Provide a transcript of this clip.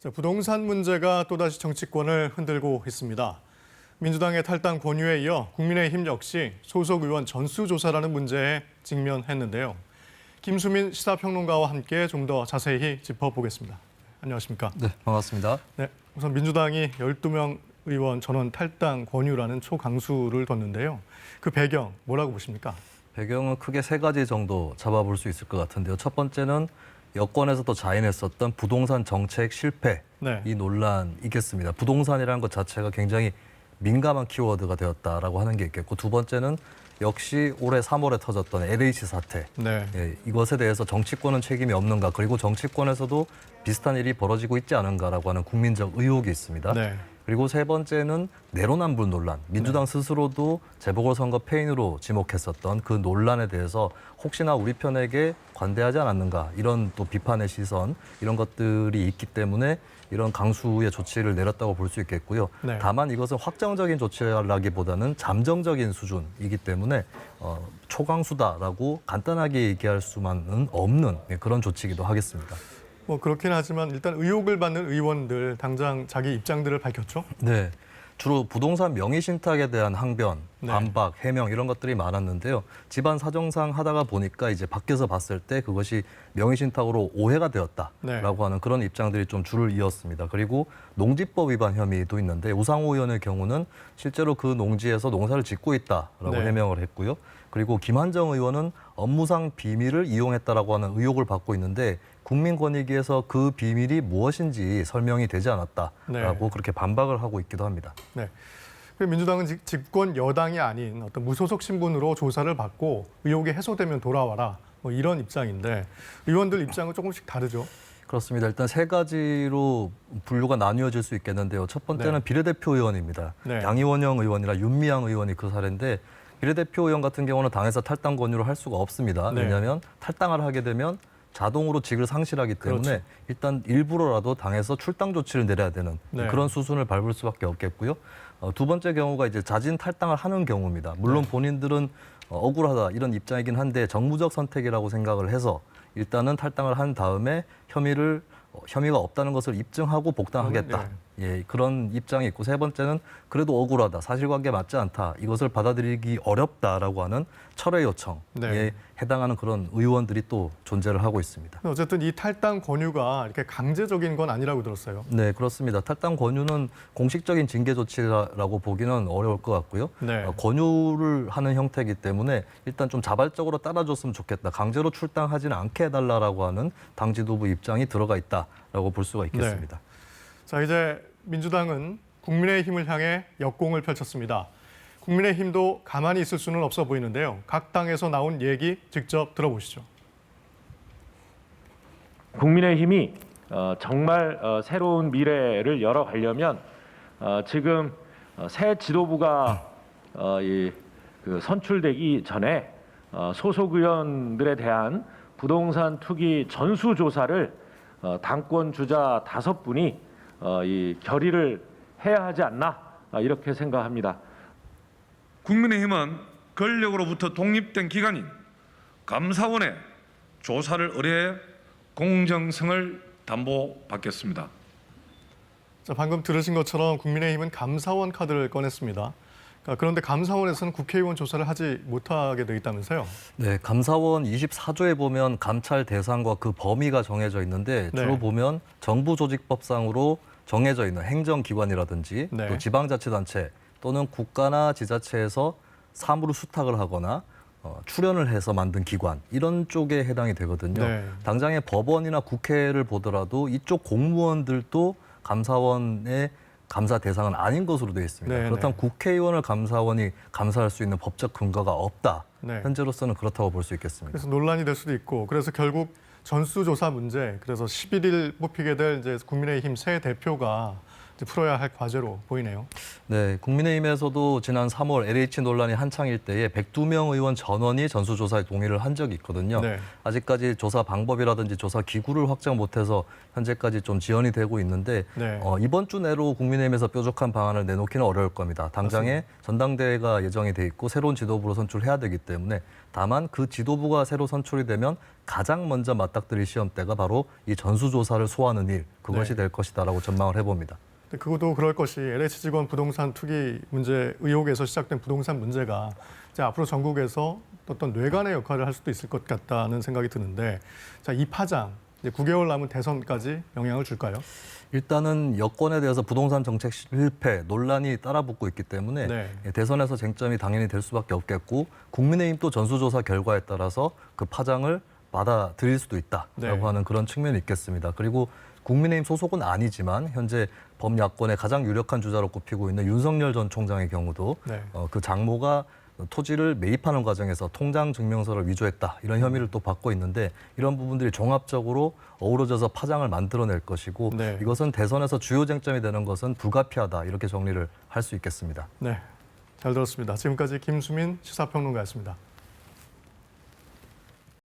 자, 부동산 문제가 또다시 정치권을 흔들고 있습니다. 민주당의 탈당 권유에 이어 국민의힘 역시 소속 의원 전수조사라는 문제에 직면했는데요. 김수민 시사평론가와 함께 좀 더 자세히 짚어보겠습니다. 안녕하십니까? 네, 반갑습니다. 네, 우선 민주당이 12명 의원 전원 탈당 권유라는 초강수를 뒀는데요. 그 배경 뭐라고 보십니까? 배경은 크게 세 가지 정도 잡아볼 수 있을 것 같은데요. 첫 번째는 여권에서도 자인했었던 부동산 정책 실패, 네. 이 논란이겠습니다. 부동산이라는 것 자체가 굉장히 민감한 키워드가 되었다라고 하는 게 있겠고, 두 번째는 역시 올해 3월에 터졌던 LH 사태, 네. 이것에 대해서 정치권은 책임이 없는가, 그리고 정치권에서도 비슷한 일이 벌어지고 있지 않은가라고 하는 국민적 의혹이 있습니다. 네. 그리고 세 번째는 내로남불 논란. 민주당 스스로도 재보궐선거 패인으로 지목했었던 그 논란에 대해서 혹시나 우리 편에게 관대하지 않았는가, 이런 또 비판의 시선, 이런 것들이 있기 때문에 이런 강수의 조치를 내렸다고 볼 수 있겠고요. 네. 다만 이것은 확정적인 조치라기보다는 잠정적인 수준이기 때문에 초강수다라고 간단하게 얘기할 수만은 없는 그런 조치이기도 하겠습니다. 뭐 그렇긴 하지만 일단 의혹을 받는 의원들 당장 자기 입장들을 밝혔죠. 네, 주로 부동산 명의신탁에 대한 항변, 네. 반박, 해명 이런 것들이 많았는데요. 집안 사정상 하다가 보니까 이제 밖에서 봤을 때 그것이 명의신탁으로 오해가 되었다라고 네. 하는 그런 입장들이 좀 줄을 이었습니다. 그리고 농지법 위반 혐의도 있는데 우상호 의원의 경우는 실제로 그 농지에서 농사를 짓고 있다라고 네. 해명을 했고요. 그리고 김한정 의원은 업무상 비밀을 이용했다라고 하는 의혹을 받고 있는데 국민권익위에서 그 비밀이 무엇인지 설명이 되지 않았다라고 네. 그렇게 반박을 하고 있기도 합니다. 네. 그리고 민주당은 집권 여당이 아닌 어떤 무소속 신분으로 조사를 받고 의혹이 해소되면 돌아와라. 뭐 이런 입장인데 의원들 입장은 조금씩 다르죠. 그렇습니다. 일단 세 가지로 분류가 나뉘어질 수 있겠는데요. 첫 번째는 네. 비례대표 의원입니다. 네. 양이원영 의원이나 윤미향 의원이 그 사례인데 비례대표 의원 같은 경우는 당에서 탈당 권유를 할 수가 없습니다. 네. 왜냐하면 탈당을 하게 되면 자동으로 직을 상실하기 때문에 그렇죠. 일단 일부러라도 당에서 출당 조치를 내려야 되는 네. 그런 수순을 밟을 수밖에 없겠고요. 두 번째 경우가 이제 자진 탈당을 하는 경우입니다. 물론 네. 본인들은 억울하다 이런 입장이긴 한데 정무적 선택이라고 생각을 해서 일단은 탈당을 한 다음에 혐의가 없다는 것을 입증하고 복당하겠다. 예, 그런 입장이 있고 세 번째는 그래도 억울하다, 사실관계 맞지 않다, 이것을 받아들이기 어렵다라고 하는 철회 요청에 네. 해당하는 그런 의원들이 또 존재를 하고 있습니다. 어쨌든 이 탈당 권유가 이렇게 강제적인 건 아니라고 들었어요. 네, 그렇습니다. 탈당 권유는 공식적인 징계 조치라고 보기는 어려울 것 같고요. 네. 권유를 하는 형태이기 때문에 일단 좀 자발적으로 따라줬으면 좋겠다, 강제로 출당하지는 않게 해달라고 하는 당 지도부 입장이 들어가 있다라고 볼 수가 있겠습니다. 네. 자, 이제 민주당은 국민의힘을 향해 역공을 펼쳤습니다. 국민의힘도 가만히 있을 수는 없어 보이는데요. 각 당에서 나온 얘기 직접 들어보시죠. 국민의힘이 정말 새로운 미래를 열어가려면 지금 새 지도부가 선출되기 전에 소속 의원들에 대한 부동산 투기 전수조사를 당권 주자 5분이 결의를 해야 하지 않나 이렇게 생각합니다. 국민의힘은 권력으로부터 독립된 기관인 감사원의 조사를 의뢰해 공정성을 담보받겠습니다. 자, 방금 들으신 것처럼 국민의힘은 감사원 카드를 꺼냈습니다. 그런데 감사원에서는 국회의원 조사를 하지 못하게 돼 있다면서요? 네, 감사원 24조에 보면 감찰 대상과 그 범위가 정해져 있는데 주로 네. 보면 정부조직법상으로 정해져 있는 행정기관이라든지 네. 또 지방자치단체 또는 국가나 지자체에서 사무를 수탁을 하거나 출연을 해서 만든 기관, 이런 쪽에 해당이 되거든요. 네. 당장의 법원이나 국회를 보더라도 이쪽 공무원들도 감사원의 감사 대상은 아닌 것으로 되어 있습니다. 네, 그렇다면 네. 국회의원을 감사원이 감사할 수 있는 법적 근거가 없다. 네. 현재로서는 그렇다고 볼 수 있겠습니다. 그래서 논란이 될 수도 있고, 그래서 결국 전수조사 문제, 그래서 11일 뽑히게 될 이제 국민의힘 새 대표가 풀어야 할 과제로 보이네요. 네, 국민의힘에서도 지난 3월 LH 논란이 한창일 때에 102명 의원 전원이 전수조사에 동의를 한 적이 있거든요. 네. 아직까지 조사 방법이라든지 조사 기구를 확정 못해서 현재까지 좀 지연이 되고 있는데 네. 이번 주 내로 국민의힘에서 뾰족한 방안을 내놓기는 어려울 겁니다. 당장에 전당대회가 예정이 돼 있고 새로운 지도부로 선출해야 되기 때문에 다만 그 지도부가 새로 선출이 되면 가장 먼저 맞닥뜨릴 시험대가 바로 이 전수조사를 소화하는 일, 그것이 네. 될 것이다라고 전망을 해봅니다. 그것도 그럴 것이 LH 직원 부동산 투기 문제 의혹에서 시작된 부동산 문제가 이제 앞으로 전국에서 어떤 뇌관의 역할을 할 수도 있을 것 같다는 생각이 드는데, 자, 이 파장 이제 9개월 남은 대선까지 영향을 줄까요? 일단은 여권에 대해서 부동산 정책 실패 논란이 따라붙고 있기 때문에 네. 대선에서 쟁점이 당연히 될 수밖에 없겠고 국민의힘 또 전수조사 결과에 따라서 그 파장을 받아들일 수도 있다라고 네. 하는 그런 측면이 있겠습니다. 그리고 국민의힘 소속은 아니지만 현재 범야권의 가장 유력한 주자로 꼽히고 있는 윤석열 전 총장의 경우도 네. 그 장모가 토지를 매입하는 과정에서 통장 증명서를 위조했다 이런 혐의를 또 받고 있는데 이런 부분들이 종합적으로 어우러져서 파장을 만들어낼 것이고 네. 이것은 대선에서 주요 쟁점이 되는 것은 불가피하다 이렇게 정리를 할 수 있겠습니다. 네, 잘 들었습니다. 지금까지 김수민 시사평론가였습니다.